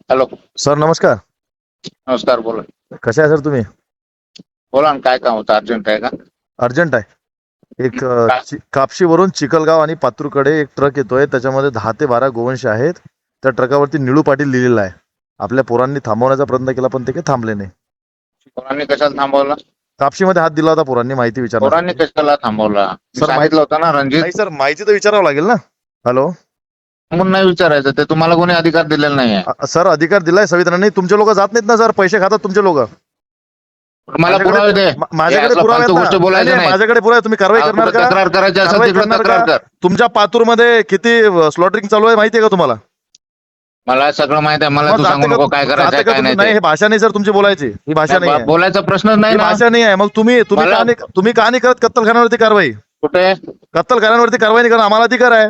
Hello. Sir नमस्कार. नमस्कार. बोला. कसे आहे सर तुम्ही? बोला ना, काय काम होतं? अर्जंट आहे का? अर्जंट आहे. एक काय? कापशीवरून चिखलगाव आणि पात्रूकडे एक ट्रक येतोय, त्याच्यामध्ये 10 ते 12 गोवंश आहेत. त्या ट्रकावरती निळू पाटील लिहिलेलं आहे. आपल्या पोरांनी थांबवण्याचा प्रयत्न केला पण ते काही थांबले नाही. पोरांनी कशाला थांबवला? कापशीमध्ये हात दिला होता पोरांनी माहिती पोरांनी विचारण्यासाठी. कशाला थांबवला? मी सर, सांगितलं होतं ना रणजित. नाही सर, माहिती तर विचारावं लागेल ना. हॅलो म्हणून नाही विचारायचं, ते तुम्हाला कोणी अधिकार दिलेला नाही आहे. सर, अधिकार दिलाय संविधानाने. तुमचे लोक जात नाहीत ना सर, पैसे खातात तुमचे लोक. मला पुरावे दे. माझ्याकडे हे पुरावे फालतू आहेत गोष्टी ना. बोलायचं नाही, नाही. माझ्याकडे पुरावे. तुम्ही कारवाई करणार कुठं का? तक्रार करायची असेल कारवाई तिकडे करणार तक्रार का? कर. तुमच्या पातूरमध्ये किती स्लॉटरिंग चालू आहे माहिती आहे का तुम्हाला? मला सगळं माहित आहे. मला मग तू सांगू जाते का नको काय करायचं जाते आहे, का काय तुम्ही? नाही नाही, ते. हे भाषा नाही सर तुमची बोलायची. ही भाषा नाही आहे. बोलायचा प्रश्नच नाही ही ना. भाषा नाही आहे. मग तुम्ही मला- का नाही करत कत्तलखान्यावरती कारवाई? कुठे? कत्तलखान्यावरती कारवाई नाही करा, आम्हाला अधिकार आहे.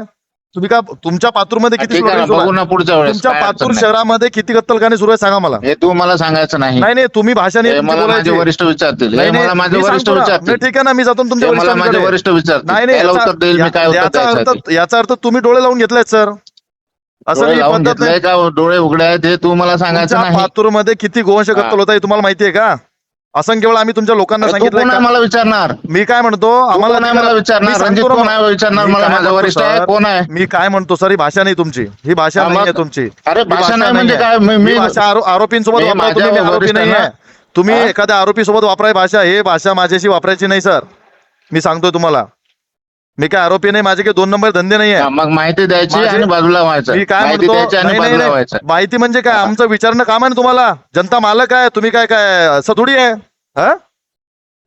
तुम्ही का तुमच्या पातूरमध्ये किती ठीक आहे ना, स्लॉटरिंग सुरू बघू आहे? ना पुढच्या वेळेस. तुमच्या काय अडचण पातूर नाही. शहरामध्ये किती कत्तलखाने सुरू आहे सांगा मला. हे तू मला सांगायचं नाही. नाही, तुम्ही भाषा नाही हे तुमची मला माझे बोलायची. वरिष्ठ विचारतील. हे नाही, मला माझे मी वरिष्ठ सांगतो ना. विचारतील. नाही, ठीक आहे ना, मी जातो ना तुमच्या हे मला माझे वरिष्ठांकडे. वरिष्ठ विचारतील. नाही, त्याला उत्तर देईल मी, काय उत्तर द्यायचं. याचा अर्थ तुम्ही डोळे लावून घेतलेत सर. असं डोळे नाही, लावून पद्धत नाही. घेतलंय का? डोळे उघडे आहेत हे तू मला सांगायचं तुमच्या नाही. पातूरमध्ये किती गोवंश कत्तल होत आहे तुम्हाला माहिती आहे का? असंख्य वेळा आम्ही तुमच्या लोकांना अरे तू सांगितलं. कोण आहे मला विचारणार? मी काय म्हणतो, आम्हाला नाही मला विचारणार. रणजित कोण आहे विचारणार? मला माझा वरिष्ठ आहे कोण आहे? मी काय म्हणतो सर, ही भाषा नाही तुमची. ही भाषा हा, नाही मग- आहे तुमची. अरे ही भाषा नाही म्हणजे आहे. काय? ही भाषा आरोपींसोबत हे वापरा माझ्या तुम्ही. मी आरोपी वरिष्ठ नाही ना. आहे. तुम्ही हा? एखाद्या आरोपी सोबत वापराय भाषा. हे भाषा माझ्याशी वापरायची नाही सर. मी सांगतोय तुम्हाला. मी काय आरोपी नाही, माझे काही 2 नंबर धंदे नाही हा, आहे. मग माहिती द्यायची माझे- आणि बाजूला व्हायचं. मी काय माहिती म्हणतो, द्यायची आणि नाही, बाजूला व्हायचं. माहिती म्हणजे काय? आमचं विचारणं काम आहे ना तुम्हाला. जनता मालक आहे, तुम्ही काय काय असं थोडी आहे. हा,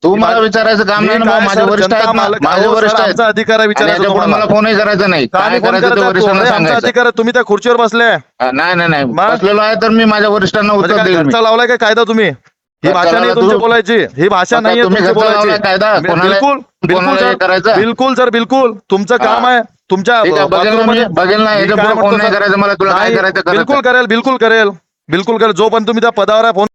तू मला विचारायचं काम नाही ना. मी मग काय माझे सर, वरिष्ठ जनता आहेत ना. मालक- माझे अहो, सर, वरिष्ठ आहेत. आमचा अधिकार आहे आणि विचारायचं याच्यापुढे तुम्हाला. मला फोनही करायचा नाही. का काय नाही फोन करायचं ते करायचा? वरिष्ठांना आमचा सांगायचं. अधिकार आहे. तुम्ही त्या खुर्चीवर बसले. नाही मग? बसलेलो आहे तर मी माझ्या वरिष्ठांना म्हणजे उत्तर काय देईल मी. घरचा लावलाय काय कायदा तुम्ही? ही घरचा भाषा नाही लावला तुमची तू? बोलायची. ही भाषा आता नाही तुम्ही तुमची घरचा लावलाय बोलायची. कायदा? कोणाला- बिलकुल बिलकुल कोणाला हे सर, करायचं? बिलकुल सर, बिलकुल तुमचं काम हा. आहे. तुमच्या ठीक आहे, बघेल ना मी. बाथरूममध्ये- बघेल ना. मी याच्या काय पुढे म्हणतो फोन नाही सर, करायचं मला. तुला काय नाही, करायचं करायचं. बिलकुल करेल. जोपर्यंत तुम्ही त्या पदावर आहे फोन